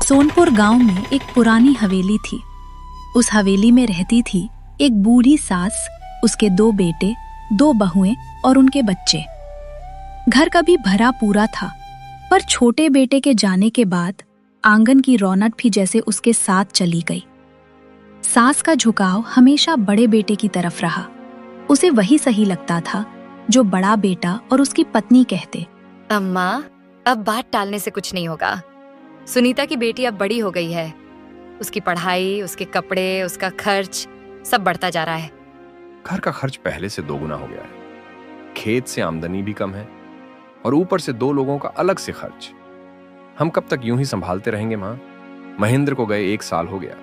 सोनपुर गांव में एक पुरानी हवेली थी। उस हवेली में रहती थी एक बूढ़ी सास, उसके 2 बेटे, 2 बहुएं और उनके बच्चे। घर कभी भरा पूरा था, पर छोटे बेटे के जाने के बाद आंगन की रौनक भी जैसे उसके साथ चली गई। सास का झुकाव हमेशा बड़े बेटे की तरफ रहा। उसे वही सही लगता था जो बड़ा बेटा और उसकी पत्नी कहते। अम्मा, अब बात टालने से कुछ नहीं होगा। सुनीता की बेटी अब बड़ी हो गई है। उसकी पढ़ाई, उसके कपड़े, उसका खर्च सब बढ़ता जा रहा है। घर का खर्च पहले से 2 गुना हो गया है। खेत से आमदनी भी कम है और ऊपर से 2 लोगों का अलग से खर्च। हम कब तक यूं ही संभालते रहेंगे माँ? महेंद्र को गए 1 साल हो गया।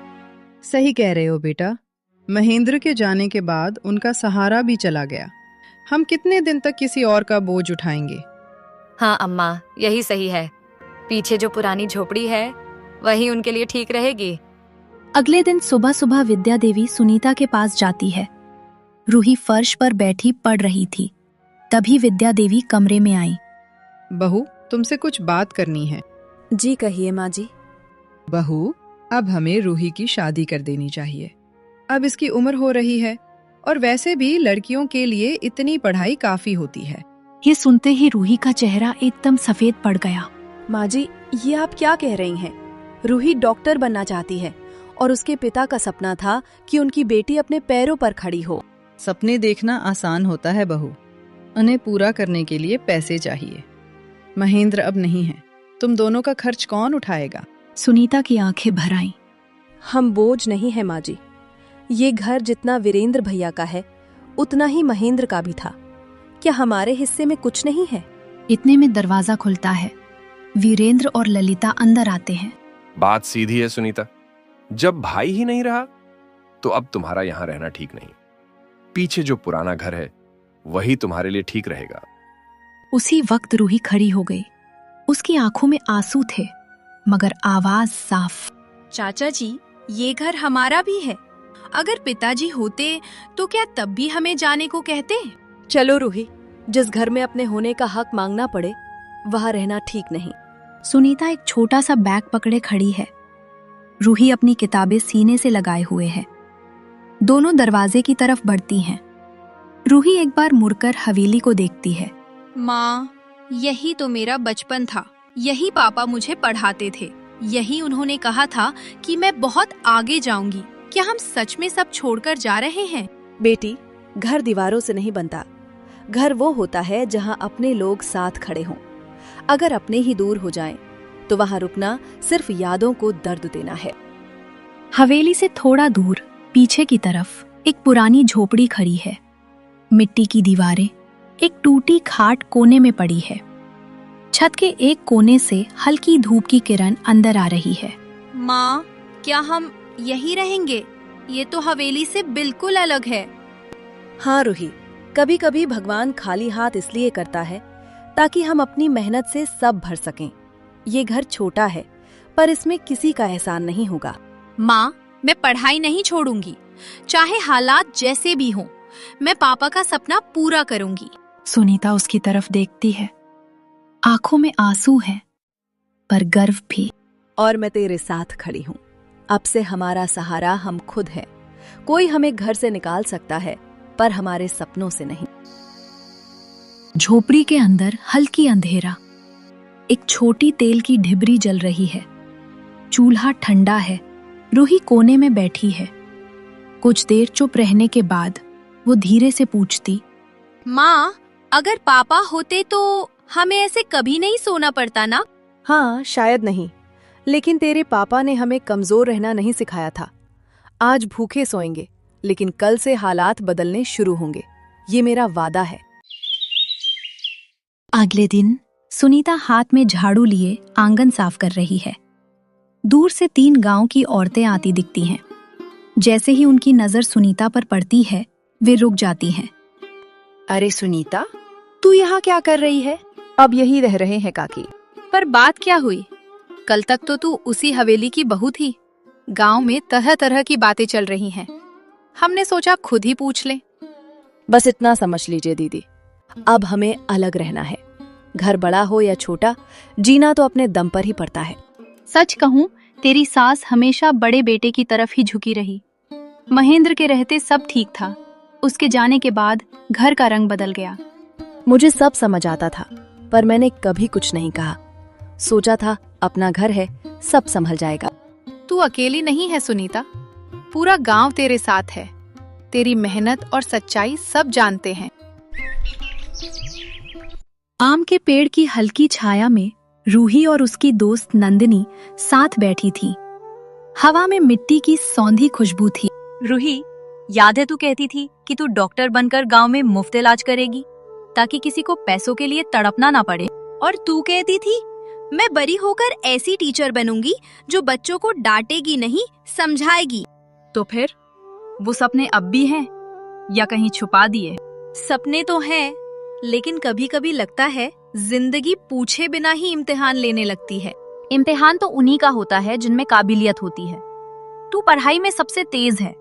सही कह रहे हो बेटा। महेंद्र के जाने के बाद उनका सहारा भी चला गया। हम कितने दिन तक किसी और का बोझ उठाएंगे? हाँ अम्मा, यही सही है। पीछे जो पुरानी झोपड़ी है वही उनके लिए ठीक रहेगी। अगले दिन सुबह सुबह विद्या देवी सुनीता के पास जाती है। रूही फर्श पर बैठी पढ़ रही थी। तभी विद्या देवी कमरे में आई। बहू, तुमसे कुछ बात करनी है। जी कहिए माँ जी। बहू, अब हमें रूही की शादी कर देनी चाहिए। अब इसकी उम्र हो रही है और वैसे भी लड़कियों के लिए इतनी पढ़ाई काफी होती है। ये सुनते ही रूही का चेहरा एकदम सफेद पड़ गया। माँ जी, ये आप क्या कह रही हैं? रूही डॉक्टर बनना चाहती है और उसके पिता का सपना था कि उनकी बेटी अपने पैरों पर खड़ी हो। सपने देखना आसान होता है बहू, उन्हें पूरा करने के लिए पैसे चाहिए। महेंद्र अब नहीं है, तुम दोनों का खर्च कौन उठाएगा? सुनीता की आंखें भर आईं। हम बोझ नहीं है माँ जी। ये घर जितना वीरेंद्र भैया का है उतना ही महेंद्र का भी था। क्या हमारे हिस्से में कुछ नहीं है? इतने में दरवाजा खुलता है। वीरेंद्र और ललिता अंदर आते हैं। बात सीधी है सुनीता, जब भाई ही नहीं रहा तो अब तुम्हारा यहां रहना ठीक नहीं। पीछे जो पुराना घर है वही तुम्हारे लिए ठीक रहेगा। उसी वक्त रूही खड़ी हो गई। उसकी आंखों में आंसू थे, मगर आवाज साफ। चाचा जी, ये घर हमारा भी है। अगर पिताजी होते तो क्या तब भी हमें जाने को कहते? चलो रूही, जिस घर में अपने होने का हक मांगना पड़े वहां रहना ठीक नहीं। सुनीता एक छोटा सा बैग पकड़े खड़ी है। रूही अपनी किताबें सीने से लगाए हुए है। दोनों दरवाजे की तरफ बढ़ती हैं। रूही एक बार मुड़कर हवेली को देखती है। माँ, यही तो मेरा बचपन था। यही पापा मुझे पढ़ाते थे। यही उन्होंने कहा था कि मैं बहुत आगे जाऊंगी। क्या हम सच में सब छोड़कर जा रहे हैं? बेटी, घर दीवारों से नहीं बनता। घर वो होता है जहाँ अपने लोग साथ खड़े हों। अगर अपने ही दूर हो जाएं, तो वहाँ रुकना सिर्फ यादों को दर्द देना है। हवेली से थोड़ा दूर पीछे की तरफ एक पुरानी झोपड़ी खड़ी है। मिट्टी की दीवारें, एक टूटी खाट कोने में पड़ी है। छत के एक कोने से हल्की धूप की किरण अंदर आ रही है। माँ, क्या हम यहीं रहेंगे? ये तो हवेली से बिल्कुल अलग है। हाँ रूही, कभी कभी भगवान खाली हाथ इसलिए करता है ताकि हम अपनी मेहनत से सब भर सकें। ये घर छोटा है, पर इसमें किसी का एहसान नहीं होगा। माँ, मैं पढ़ाई नहीं छोड़ूंगी, चाहे हालात जैसे भी हों। मैं पापा का सपना पूरा करूंगी। सुनीता उसकी तरफ देखती है। आंखों में आंसू है, पर गर्व भी। और मैं तेरे साथ खड़ी हूँ। अब से हमारा सहारा हम खुद है। कोई हमें घर से निकाल सकता है, पर हमारे सपनों से नहीं। झोपड़ी के अंदर हल्की अंधेरा। एक छोटी तेल की ढिबरी जल रही है। चूल्हा ठंडा है। रूही कोने में बैठी है। कुछ देर चुप रहने के बाद वो धीरे से पूछती, माँ, अगर पापा होते तो हमें ऐसे कभी नहीं सोना पड़ता ना? हाँ, शायद नहीं, लेकिन तेरे पापा ने हमें कमजोर रहना नहीं सिखाया था। आज भूखे सोएंगे, लेकिन कल से हालात बदलने शुरू होंगे। ये मेरा वादा है। अगले दिन सुनीता हाथ में झाड़ू लिए आंगन साफ कर रही है। दूर से 3 गांव की औरतें आती दिखती हैं। जैसे ही उनकी नजर सुनीता पर पड़ती है, वे रुक जाती हैं। अरे सुनीता, तू यहाँ क्या कर रही है? अब यही रह रहे हैं काकी। पर बात क्या हुई? कल तक तो तू उसी हवेली की बहू थी। गांव में तरह तरह की बातें चल रही हैं। हमने सोचा खुद ही पूछ लें। बस इतना समझ लीजिए दीदी, अब हमें अलग रहना है। घर बड़ा हो या छोटा, जीना तो अपने दम पर ही पड़ता है। सच कहूं, तेरी सास हमेशा बड़े बेटे की तरफ ही झुकी रही। महेंद्र के रहते सब ठीक था, उसके जाने के बाद घर का रंग बदल गया। मुझे सब समझ आता था, पर मैंने कभी कुछ नहीं कहा। सोचा था अपना घर है, सब संभल जाएगा। तू अकेली नहीं है सुनीता, पूरा गांव तेरे साथ है। तेरी मेहनत और सच्चाई सब जानते हैं। आम के पेड़ की हल्की छाया में रूही और उसकी दोस्त नंदिनी साथ बैठी थी। हवा में मिट्टी की सौंधी खुशबू थी। रूही, याद है तू कहती थी कि तू डॉक्टर बनकर गांव में मुफ्त इलाज करेगी ताकि किसी को पैसों के लिए तड़पना ना पड़े। और तू कहती थी मैं बड़ी होकर ऐसी टीचर बनूंगी जो बच्चों को डांटेगी नहीं, समझाएगी। तो फिर वो सपने अब भी हैं या कहीं छुपा दिए? सपने तो हैं, लेकिन कभी कभी लगता है जिंदगी पूछे बिना ही इम्तिहान लेने लगती है। इम्तिहान तो उन्हीं का होता है जिनमें काबिलियत होती है। तू पढ़ाई में सबसे तेज है।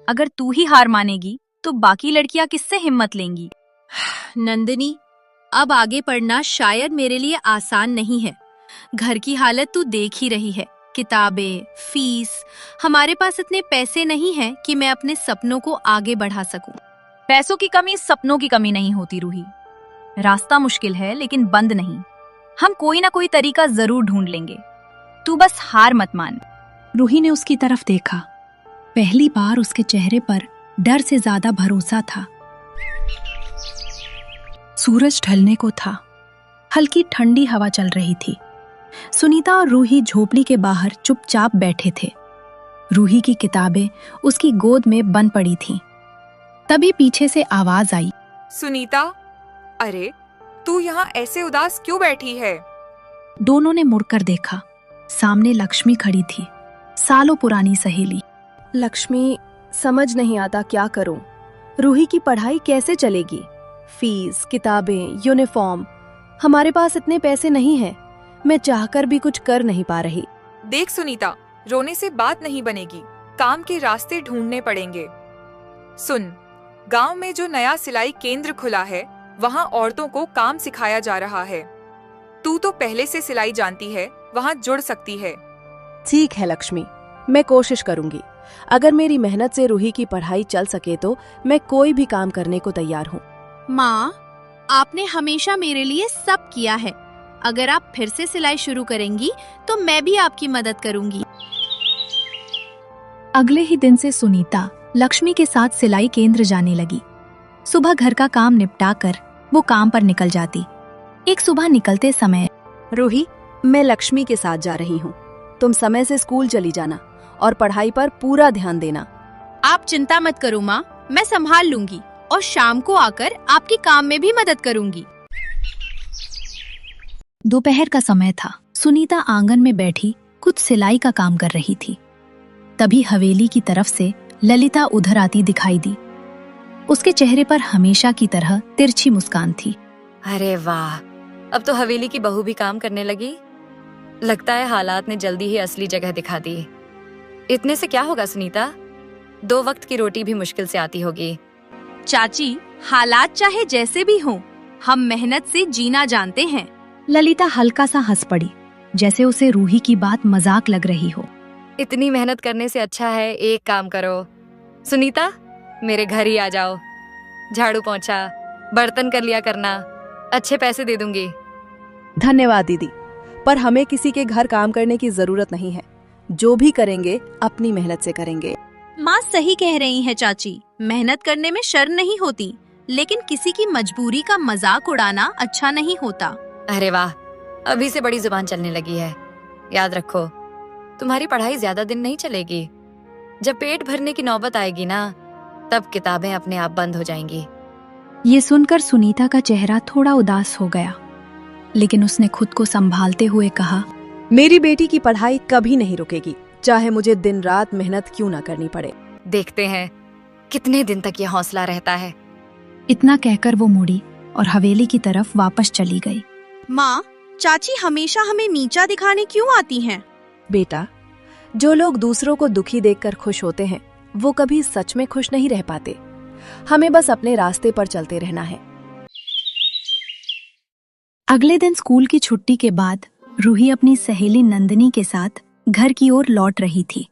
अगर तू ही हार मानेगी तो बाकी लड़कियां किससे हिम्मत लेंगी? नंदिनी, अब आगे पढ़ना शायद मेरे लिए आसान नहीं है। घर की हालत तू देख ही रही है, किताबें, फीस। हमारे पास इतने पैसे नहीं हैं कि मैं अपने सपनों को आगे बढ़ा सकूं। पैसों की कमी सपनों की कमी नहीं होती रूही। रास्ता मुश्किल है लेकिन बंद नहीं। हम कोई ना कोई तरीका जरूर ढूंढ लेंगे। तू बस हार मत मान। रूही ने उसकी तरफ देखा। पहली बार उसके चेहरे पर डर से ज्यादा भरोसा था। सूरज ढलने को था। हल्की ठंडी हवा चल रही थी। सुनीता और रूही झोपड़ी के बाहर चुपचाप बैठे थे। रूही की किताबें उसकी गोद में बंद पड़ी थीं। तभी पीछे से आवाज आई, सुनीता, अरे तू यहाँ ऐसे उदास क्यों बैठी है? दोनों ने मुड़कर देखा। सामने लक्ष्मी खड़ी थी, सालों पुरानी सहेली। लक्ष्मी, समझ नहीं आता क्या करूं। रूही की पढ़ाई कैसे चलेगी? फीस, किताबें, यूनिफॉर्म। हमारे पास इतने पैसे नहीं हैं। मैं चाहकर भी कुछ कर नहीं पा रही। देख सुनीता, रोने से बात नहीं बनेगी। काम के रास्ते ढूंढने पड़ेंगे। सुन, गांव में जो नया सिलाई केंद्र खुला है, वहाँ औरतों को काम सिखाया जा रहा है। तू तो पहले से सिलाई जानती है, वहाँ जुड़ सकती है। ठीक है लक्ष्मी, मैं कोशिश करूंगी। अगर मेरी मेहनत से रूही की पढ़ाई चल सके तो मैं कोई भी काम करने को तैयार हूँ। माँ, आपने हमेशा मेरे लिए सब किया है। अगर आप फिर से सिलाई शुरू करेंगी तो मैं भी आपकी मदद करूंगी। अगले ही दिन से सुनीता लक्ष्मी के साथ सिलाई केंद्र जाने लगी। सुबह घर का काम निपटाकर वो काम पर निकल जाती। एक सुबह निकलते समय, रूही, मैं लक्ष्मी के साथ जा रही हूँ। तुम समय से स्कूल चली जाना और पढ़ाई पर पूरा ध्यान देना। आप चिंता मत करो माँ, मैं संभाल लूंगी और शाम को आकर आपके काम में भी मदद करूंगी। दोपहर का समय था। सुनीता आंगन में बैठी कुछ सिलाई का काम कर रही थी। तभी हवेली की तरफ से ललिता उधर आती दिखाई दी। उसके चेहरे पर हमेशा की तरह तिरछी मुस्कान थी। अरे वाह, अब तो हवेली की बहू भी काम करने लगी। लगता है हालात ने जल्दी ही असली जगह दिखा दी। इतने से क्या होगा सुनीता, 2 वक्त की रोटी भी मुश्किल से आती होगी। चाची, हालात चाहे जैसे भी हों, हम मेहनत से जीना जानते हैं। ललिता हल्का सा हंस पड़ी, जैसे उसे रूही की बात मजाक लग रही हो। इतनी मेहनत करने से अच्छा है एक काम करो सुनीता, मेरे घर ही आ जाओ। झाड़ू पोंछा, बर्तन कर लिया करना, अच्छे पैसे दे दूंगी। धन्यवाद दीदी, पर हमें किसी के घर काम करने की जरूरत नहीं है। जो भी करेंगे अपनी मेहनत से करेंगे। माँ सही कह रही है चाची, मेहनत करने में शर्म नहीं होती, लेकिन किसी की मजबूरी का मजाक उड़ाना अच्छा नहीं होता। अरे वाह, अभी से बड़ी जुबान चलने लगी है। याद रखो, तुम्हारी पढ़ाई ज्यादा दिन नहीं चलेगी। जब पेट भरने की नौबत आएगी ना, तब किताबें अपने आप बंद हो जाएंगी। ये सुनकर सुनीता का चेहरा थोड़ा उदास हो गया, लेकिन उसने खुद को संभालते हुए कहा, मेरी बेटी की पढ़ाई कभी नहीं रुकेगी, चाहे मुझे दिन रात मेहनत क्यों ना करनी पड़े। देखते हैं कितने दिन तक ये हौसला रहता है। इतना कहकर वो मुड़ी और हवेली की तरफ वापस चली गई। माँ, चाची हमेशा हमें नीचा दिखाने क्यों आती हैं? बेटा, जो लोग दूसरों को दुखी देखकर खुश होते हैं, वो कभी सच में खुश नहीं रह पाते। हमें बस अपने रास्ते पर चलते रहना है। अगले दिन स्कूल की छुट्टी के बाद रूही अपनी सहेली नंदिनी के साथ घर की ओर लौट रही थी।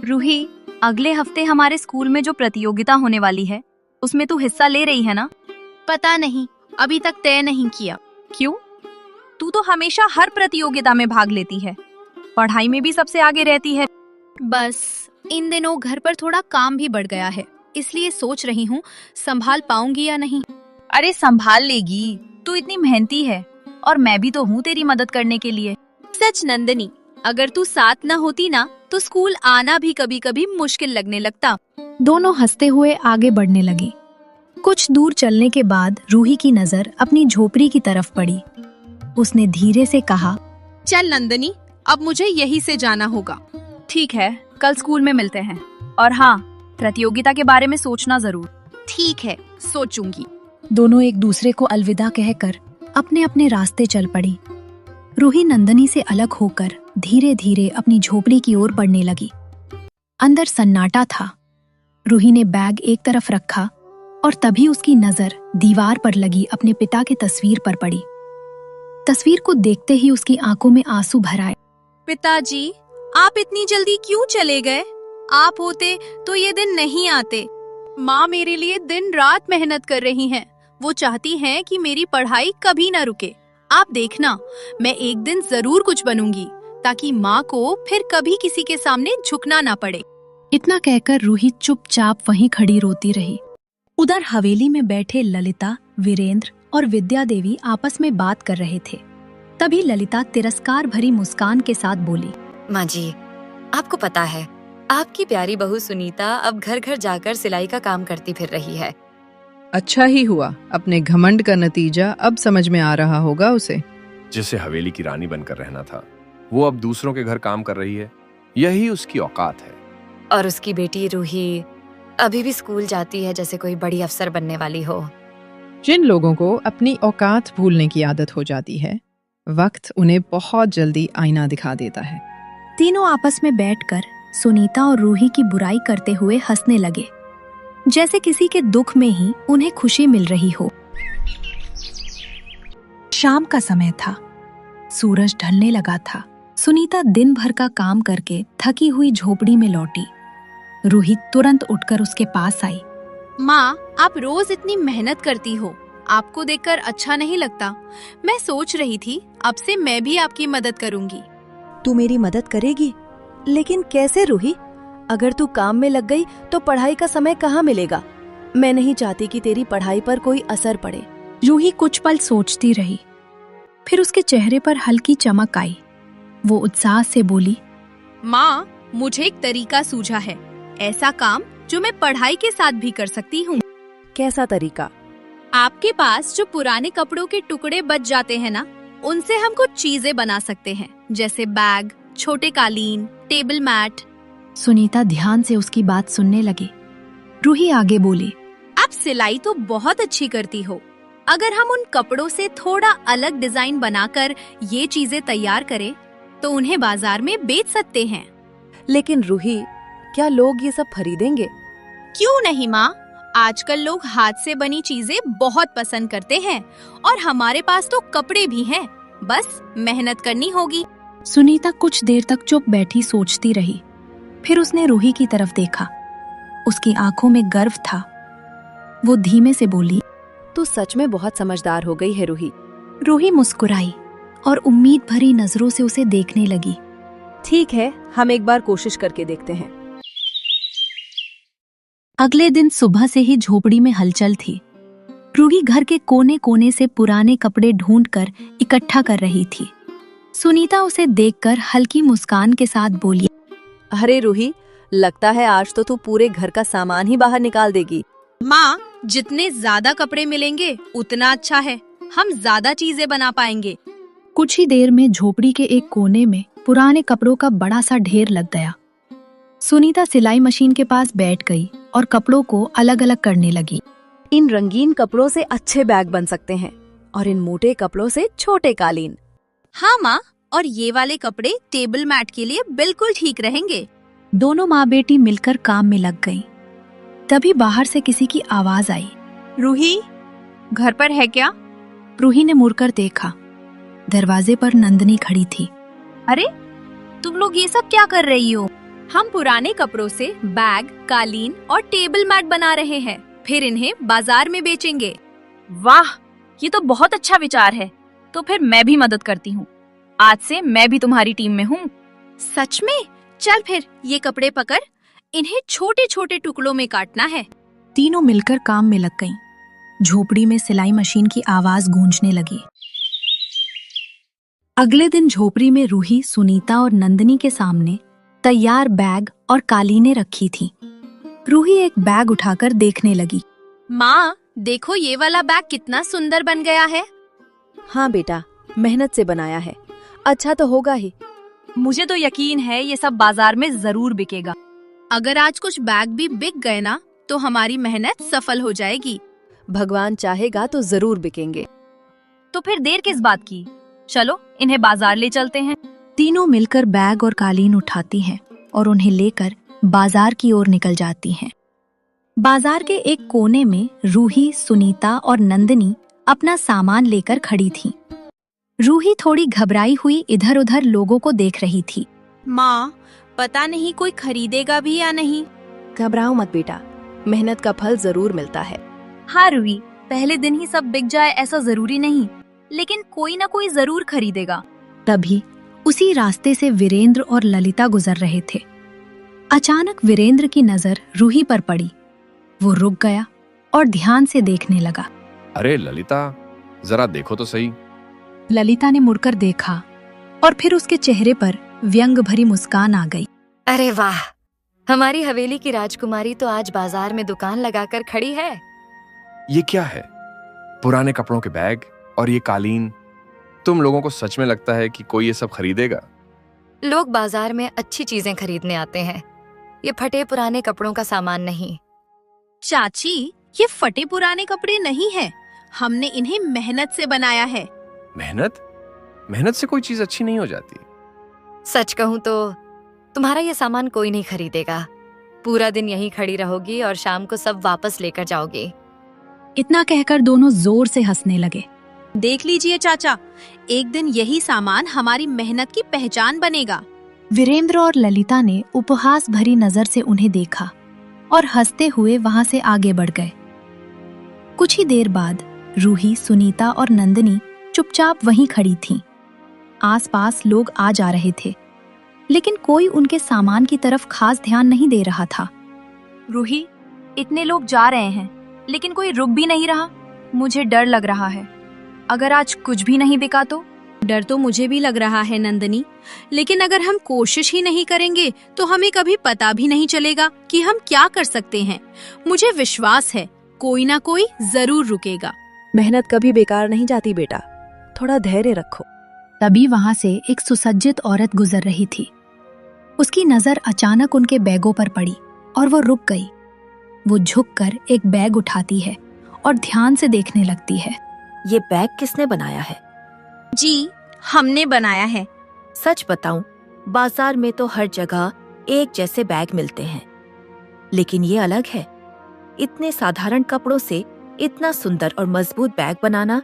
रूही, अगले हफ्ते हमारे स्कूल में जो प्रतियोगिता होने वाली है उसमें तू हिस्सा ले रही है ना? पता नहीं, अभी तक तय नहीं किया। क्यों? तू तो हमेशा हर प्रतियोगिता में भाग लेती है, पढ़ाई में भी सबसे आगे रहती है। बस इन दिनों घर पर थोड़ा काम भी बढ़ गया है, इसलिए सोच रही हूँ संभाल पाऊंगी या नहीं। अरे संभाल लेगी, तू इतनी मेहनती है और मैं भी तो हूँ तेरी मदद करने के लिए। सच नंदनी, अगर तू साथ न होती ना तो स्कूल आना भी कभी कभी मुश्किल लगने लगता। दोनों हंसते हुए आगे बढ़ने लगे। कुछ दूर चलने के बाद रूही की नजर अपनी झोपड़ी की तरफ पड़ी। उसने धीरे से कहा, चल नंदनी, अब मुझे यहीं से जाना होगा। ठीक है, कल स्कूल में मिलते हैं। और हाँ, प्रतियोगिता के बारे में सोचना जरूर। ठीक है, सोचूंगी। दोनों एक दूसरे को अलविदा कहकर अपने अपने रास्ते चल पड़ी। रूही नंदनी से अलग होकर धीरे धीरे अपनी झोपड़ी की ओर बढ़ने लगी। अंदर सन्नाटा था। रूही ने बैग एक तरफ रखा और तभी उसकी नजर दीवार पर लगी अपने पिता की तस्वीर पर पड़ी। तस्वीर को देखते ही उसकी आंखों में आंसू भर आए। पिताजी, आप इतनी जल्दी क्यों चले गए? आप होते तो ये दिन नहीं आते। माँ मेरे लिए दिन रात मेहनत कर रही हैं। वो चाहती हैं कि मेरी पढ़ाई कभी न रुके। आप देखना, मैं एक दिन जरूर कुछ बनूंगी ताकि माँ को फिर कभी किसी के सामने झुकना ना पड़े। इतना कहकर रूही चुपचाप वहीं खड़ी रोती रही। उधर हवेली में बैठे ललिता, वीरेंद्र और विद्या देवी आपस में बात कर रहे थे। तभी ललिता तिरस्कार भरी मुस्कान के साथ बोली, माँ जी, आपको पता है आपकी प्यारी बहू सुनीता अब घर घर जाकर सिलाई का काम करती फिर रही है। अच्छा ही हुआ, अपने घमंड का नतीजा अब समझ में आ रहा होगा उसे। जिसे हवेली की रानी बनकर रहना था, वो अब दूसरों के घर काम कर रही है। यही उसकी औकात है। और उसकी बेटी रूही अभी भी स्कूल जाती है जैसे कोई बड़ी अफसर बनने वाली हो। जिन लोगों को अपनी औकात भूलने की आदत हो जाती है, वक्त उन्हें बहुत जल्दी आईना दिखा देता है। तीनों आपस में बैठकर सुनीता और रूही की बुराई करते हुए हंसने लगे, जैसे किसी के दुख में ही उन्हें खुशी मिल रही हो। शाम का समय था। सूरज ढलने लगा था। सुनीता दिन भर का काम करके थकी हुई झोपड़ी में लौटी। रूही तुरंत उठकर उसके पास आई। माँ, आप रोज इतनी मेहनत करती हो, आपको देखकर अच्छा नहीं लगता। मैं सोच रही थी अब से मैं भी आपकी मदद करूंगी। तू मेरी मदद करेगी? लेकिन कैसे रूही? अगर तू काम में लग गई तो पढ़ाई का समय कहाँ मिलेगा? मैं नहीं चाहती कि तेरी पढ़ाई पर कोई असर पड़े। रूही कुछ पल सोचती रही, फिर उसके चेहरे पर हल्की चमक आई। वो उत्साह से बोली, माँ, मुझे एक तरीका सूझा है, ऐसा काम जो मैं पढ़ाई के साथ भी कर सकती हूँ। कैसा तरीका? आपके पास जो पुराने कपड़ों के टुकड़े बच जाते हैं ना, उनसे हम कुछ चीजें बना सकते हैं, जैसे बैग, छोटे कालीन, टेबल मैट। सुनीता ध्यान से उसकी बात सुनने लगी। रूही आगे बोली, आप सिलाई तो बहुत अच्छी करती हो। अगर हम उन कपड़ों से थोड़ा अलग डिजाइन बनाकर ये चीजें तैयार करें तो उन्हें बाजार में बेच सकते हैं। लेकिन रूही, क्या लोग ये सब खरीदेंगे? क्यों नहीं माँ, आजकल लोग हाथ से बनी चीजें बहुत पसंद करते हैं और हमारे पास तो कपड़े भी हैं, बस मेहनत करनी होगी। सुनीता कुछ देर तक चुप बैठी सोचती रही। फिर उसने रूही की तरफ देखा। उसकी आंखों में गर्व था। वो धीमे से बोली, तू सच में बहुत समझदार हो गई है रूही। रूही मुस्कुराई और उम्मीद भरी नजरों से उसे देखने लगी। ठीक है, हम एक बार कोशिश करके देखते हैं। अगले दिन सुबह से ही झोपड़ी में हलचल थी। रूही घर के कोने कोने से पुराने कपड़े ढूंढकर इकट्ठा कर रही थी। सुनीता उसे देखकर हल्की मुस्कान के साथ बोली, अरे रूही, लगता है आज तो तू पूरे घर का सामान ही बाहर निकाल देगी। माँ, जितने ज्यादा कपड़े मिलेंगे उतना अच्छा है, हम ज्यादा चीजें बना पाएंगे। कुछ ही देर में झोपड़ी के एक कोने में पुराने कपड़ों का बड़ा सा ढेर लग गया। सुनीता सिलाई मशीन के पास बैठ गई और कपड़ों को अलग अलग करने लगी। इन रंगीन कपड़ों से अच्छे बैग बन सकते हैं और इन मोटे कपड़ों से छोटे कालीन। हाँ माँ, और ये वाले कपड़े टेबल मैट के लिए बिल्कुल ठीक रहेंगे। दोनों माँ बेटी मिलकर काम में लग गईं। तभी बाहर से किसी की आवाज आई, रूही, घर पर है क्या? रूही ने मुड़कर देखा। दरवाजे पर नंदनी खड़ी थी। अरे तुम लोग ये सब क्या कर रही हो? हम पुराने कपड़ों से बैग, कालीन और टेबल मैट बना रहे हैं, फिर इन्हें बाजार में बेचेंगे। वाह, ये तो बहुत अच्छा विचार है। तो फिर मैं भी मदद करती हूँ। आज से मैं भी तुम्हारी टीम में हूँ। सच में? चल फिर ये कपड़े पकड़, इन्हें छोटे छोटे टुकड़ों में काटना है। तीनों मिलकर काम में लग गईं। झोपड़ी में सिलाई मशीन की आवाज गूंजने लगी। अगले दिन झोपड़ी में रूही, सुनीता और नंदनी के सामने तैयार बैग और कालीनें रखी थीं। रूही एक बैग उठाकर देखने लगी। माँ, देखो ये वाला बैग कितना सुंदर बन गया है। हाँ बेटा, मेहनत से बनाया है, अच्छा तो होगा ही। मुझे तो यकीन है ये सब बाजार में जरूर बिकेगा। अगर आज कुछ बैग भी बिक गए ना, तो हमारी मेहनत सफल हो जाएगी। भगवान चाहेगा तो जरूर बिकेंगे। तो फिर देर किस बात की? चलो इन्हें बाजार ले चलते हैं। तीनों मिलकर बैग और कालीन उठाती हैं और उन्हें लेकर बाजार की ओर निकल जाती हैं। बाजार के एक कोने में रूही, सुनीता और नंदनी अपना सामान लेकर खड़ी थीं। रूही थोड़ी घबराई हुई इधर उधर लोगों को देख रही थी। माँ, पता नहीं कोई खरीदेगा भी या नहीं। घबराओ मत बेटा, मेहनत का फल जरूर मिलता है। हाँ रूही, पहले दिन ही सब बिक जाए ऐसा जरूरी नहीं, लेकिन कोई ना कोई जरूर खरीदेगा। तभी उसी रास्ते से वीरेंद्र और ललिता गुजर रहे थे। अचानक वीरेंद्र की नजर रूही पर पड़ी। वो रुक गया और ध्यान से देखने लगा। अरे ललिता, जरा देखो तो सही। ललिता ने मुड़कर देखा और फिर उसके चेहरे पर व्यंग भरी मुस्कान आ गई। अरे वाह, हमारी हवेली की राजकुमारी तो आज बाजार में दुकान लगाकर खड़ी है। ये क्या है? पुराने कपड़ों के बैग और ये कालीन। तुम लोगों को सच में लगता है कि कोई ये सब खरीदेगा? लोग बाजार में अच्छी चीजें खरीदने आते हैं, ये फटे पुराने कपड़ों का सामान नहीं। चाची, ये फटे पुराने कपड़े नहीं हैं, हमने इन्हें मेहनत से बनाया है। मेहनत? मेहनत से कोई चीज अच्छी नहीं हो जाती। सच कहूँ तो तुम्हारा ये सामान कोई नहीं खरीदेगा। पूरा दिन यहीं खड़ी रहोगी और शाम को सब वापस लेकर जाओगी। इतना कहकर दोनों जोर से हंसने लगे। देख लीजिए चाचा, एक दिन यही सामान हमारी मेहनत की पहचान बनेगा। वीरेंद्र और ललिता ने उपहास भरी नजर से उन्हें देखा और हंसते हुए वहां से आगे बढ़ गए। कुछ ही देर बाद रूही, सुनीता और नंदनी चुपचाप वहीं खड़ी थीं। आसपास लोग आ जा रहे थे, लेकिन कोई उनके सामान की तरफ खास ध्यान नहीं दे रहा था। रूही, इतने लोग जा रहे हैं लेकिन कोई रुक भी नहीं रहा। मुझे डर लग रहा है, अगर आज कुछ भी नहीं बिका तो। डर तो मुझे भी लग रहा है नंदनी, लेकिन अगर हम कोशिश ही नहीं करेंगे तो हमें कभी पता भी नहीं चलेगा कि हम क्या कर सकते हैं। मुझे विश्वास है कोई ना कोई जरूर रुकेगा। मेहनत कभी बेकार नहीं जाती बेटा, थोड़ा धैर्य रखो। तभी वहां से एक सुसज्जित औरत गुजर रही थी। उसकी नजर अचानक उनके बैगों पर पड़ी और वो रुक गई। वो झुककर एक बैग उठाती है और ध्यान से देखने लगती है। ये बैग किसने बनाया है? जी, हमने बनाया है। सच बताऊं, बाजार में तो हर जगह एक जैसे बैग मिलते हैं, लेकिन ये अलग है। इतने साधारण कपड़ों से इतना सुंदर और मजबूत बैग बनाना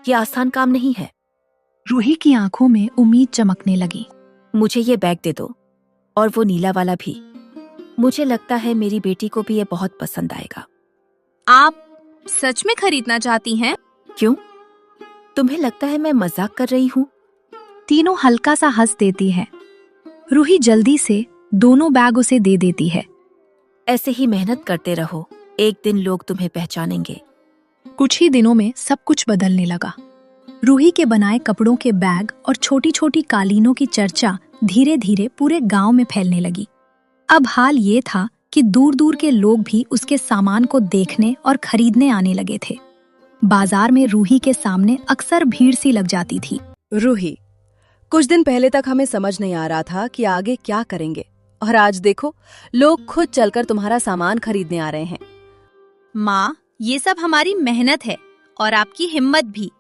ये आसान काम नहीं है। रूही की आंखों में उम्मीद चमकने लगी। मुझे ये बैग दे दो, और वो नीला वाला भी। मुझे लगता है मेरी बेटी को भी ये बहुत पसंद आएगा। आप सच में खरीदना चाहती हैं? क्यों? तुम्हें लगता है मैं मजाक कर रही हूँ? तीनों हल्का सा हंस देती है। रूही जल्दी से दोनों बैग उसे दे देती है। ऐसे ही मेहनत करते रहो, एक दिन लोग तुम्हें पहचानेंगे। कुछ ही दिनों में सब कुछ बदलने लगा। रूही के बनाए कपड़ों के बैग और छोटी छोटी कालीनों की चर्चा धीरे धीरे पूरे गांव में फैलने लगी। अब हाल ये था कि दूर दूर के लोग भी उसके सामान को देखने और खरीदने आने लगे थे। बाजार में रूही के सामने अक्सर भीड़ सी लग जाती थी। रूही, कुछ दिन पहले तक हमें समझ नहीं आ रहा था कि आगे क्या करेंगे, और आज देखो लोग खुद चलकर तुम्हारा सामान खरीदने आ रहे हैं। माँ, ये सब हमारी मेहनत है और आपकी हिम्मत भी।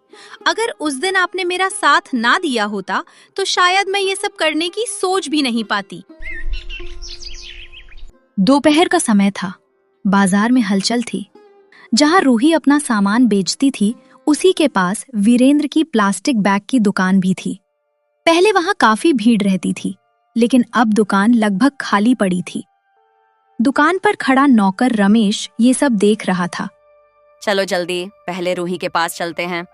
अगर उस दिन आपने मेरा साथ ना दिया होता तो शायद मैं ये सब करने की सोच भी नहीं पाती। दोपहर का समय था। बाजार में हलचल थी। जहां रूही अपना सामान बेचती थी, उसी के पास वीरेंद्र की प्लास्टिक बैग की दुकान भी थी। पहले वहां काफी भीड़ रहती थी, लेकिन अब दुकान लगभग खाली पड़ी थी। दुकान पर खड़ा नौकर रमेश ये सब देख रहा था। चलो जल्दी पहले रूही के पास चलते हैं।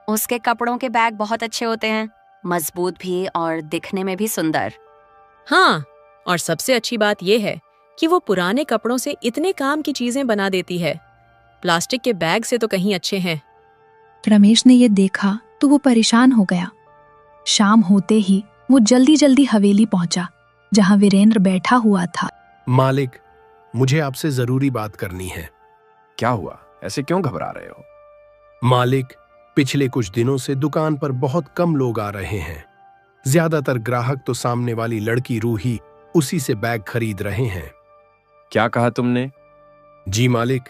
उसके कपड़ों के बैग बहुत अच्छे होते हैं, मजबूत भी और दिखने में भी सुंदर। हाँ, और सबसे अच्छी बात यह है कि वो पुराने कपड़ों से इतने काम की चीजें बना देती है। प्लास्टिक के बैग से तो कहीं अच्छे हैं। रमेश ने ये देखा तो वो परेशान हो गया। शाम होते ही वो जल्दी जल्दी हवेली पहुंचा जहां वीरेंद्र बैठा हुआ था। मालिक, मुझे आपसे जरूरी बात करनी है। क्या हुआ? ऐसे क्यों घबरा रहे हो? मालिक, पिछले कुछ दिनों से दुकान पर बहुत कम लोग आ रहे हैं। ज्यादातर ग्राहक तो सामने वाली लड़की रूही उसी से बैग खरीद रहे हैं। क्या कहा तुमने? जी मालिक,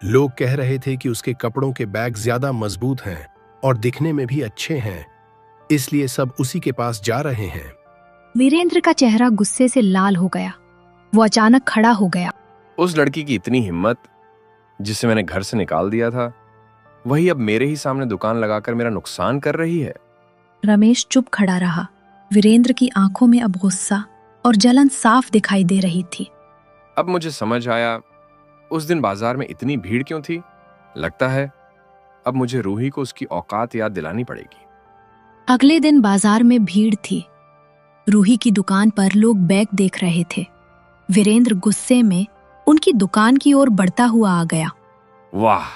लोग कह रहे थे कि उसके कपड़ों के बैग ज्यादा मजबूत हैं और दिखने में भी अच्छे हैं, इसलिए सब उसी के पास जा रहे हैं। वीरेंद्र का चेहरा गुस्से से लाल हो गया। वो अचानक खड़ा हो गया। उस लड़की की इतनी हिम्मत, जिसे मैंने घर से निकाल दिया था, वही अब मेरे ही सामने दुकान लगाकर मेरा नुकसान कर रही है। रमेश चुप खड़ा रहा। वीरेंद्र की आंखों में अब गुस्सा और जलन साफ दिखाई दे रही थी। अब मुझे समझ आया उस दिन बाजार में इतनी भीड़ क्यों थी। लगता है अब मुझे रूही को उसकी औकात याद दिलानी पड़ेगी। अगले दिन बाजार में भीड़ थी। रूही की दुकान पर लोग बैग देख रहे थे। वीरेंद्र गुस्से में उनकी दुकान की ओर बढ़ता हुआ आ गया। वाह,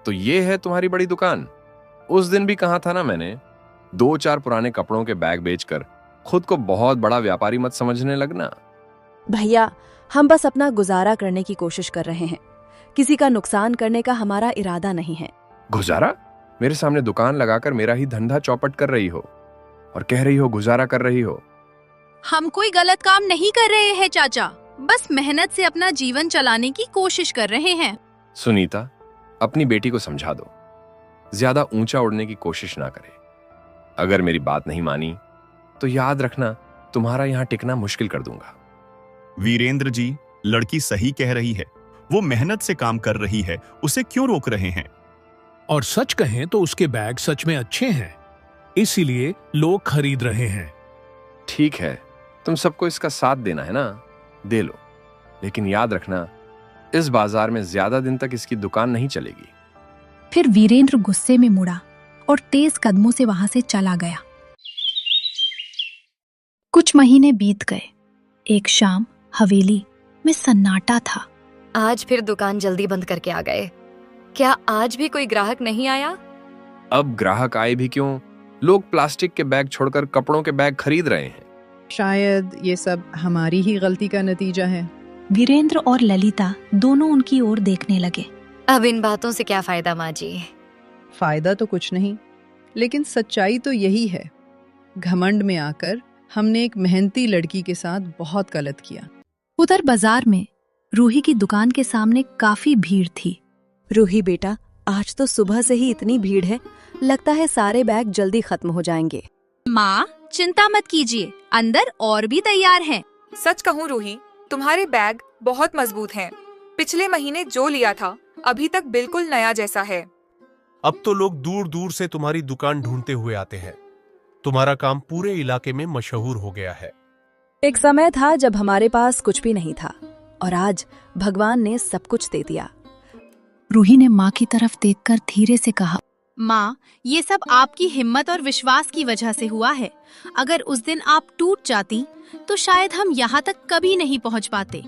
तो ये है तुम्हारी बड़ी दुकान। उस दिन भी कहा था ना मैंने, 2-4 पुराने कपड़ों के बैग बेचकर खुद को बहुत बड़ा व्यापारी मत समझने लगना। भैया, हम बस अपना गुजारा करने की कोशिश कर रहे हैं। किसी का नुकसान करने का हमारा इरादा नहीं है। गुजारा? मेरे सामने दुकान लगाकर मेरा ही धंधा चौपट कर रही हो और कह रही हो गुजारा कर रही हो। हम कोई गलत काम नहीं कर रहे हैं चाचा, बस मेहनत से अपना जीवन चलाने की कोशिश कर रहे हैं। सुनीता, अपनी बेटी को समझा दो, ज्यादा ऊंचा उड़ने की कोशिश ना करे। अगर मेरी बात नहीं मानी तो याद रखना, तुम्हारा यहाँ टिकना मुश्किल कर दूंगा। वीरेंद्र जी, लड़की सही कह रही है। वो मेहनत से काम कर रही है, उसे क्यों रोक रहे हैं? और सच कहें तो उसके बैग सच में अच्छे हैं, इसीलिए लोग खरीद रहे हैं। ठीक है, तुम सबको इसका साथ देना है ना, दे लो, लेकिन याद रखना इस बाजार में ज्यादा दिन तक इसकी दुकान नहीं चलेगी। फिर वीरेंद्र गुस्से में मुड़ा और तेज कदमों से वहां से चला गया। कुछ महीने बीत गए। एक शाम हवेली में सन्नाटा था। आज फिर दुकान जल्दी बंद करके आ गए। क्या आज भी कोई ग्राहक नहीं आया? अब ग्राहक आए भी क्यों, लोग प्लास्टिक के बैग छोड़कर कपड़ों के बैग खरीद रहे हैं। शायद ये सब हमारी ही गलती का नतीजा है। वीरेंद्र और ललिता दोनों उनकी ओर देखने लगे। अब इन बातों से क्या फायदा माँ जी? फायदा तो कुछ नहीं, लेकिन सच्चाई तो यही है। घमंड में आकर हमने एक मेहनती लड़की के साथ बहुत गलत किया। उधर बाजार में रूही की दुकान के सामने काफी भीड़ थी। रूही बेटा, आज तो सुबह से ही इतनी भीड़ है, लगता है सारे बैग जल्दी खत्म हो जाएंगे। माँ, चिंता मत कीजिए, अंदर और भी तैयार हैं। सच कहूँ रूही, तुम्हारे बैग बहुत मजबूत हैं। पिछले महीने जो लिया था अभी तक बिल्कुल नया जैसा है। अब तो लोग दूर दूर से तुम्हारी दुकान ढूंढते हुए आते हैं। तुम्हारा काम पूरे इलाके में मशहूर हो गया है। एक समय था जब हमारे पास कुछ भी नहीं था, और आज भगवान ने सब कुछ दे दिया। रूही ने माँ की तरफ देखकर धीरे से कहा, माँ, ये सब आपकी हिम्मत और विश्वास की वजह से हुआ है। अगर उस दिन आप टूट जाती तो शायद हम यहाँ तक कभी नहीं पहुँच पाते।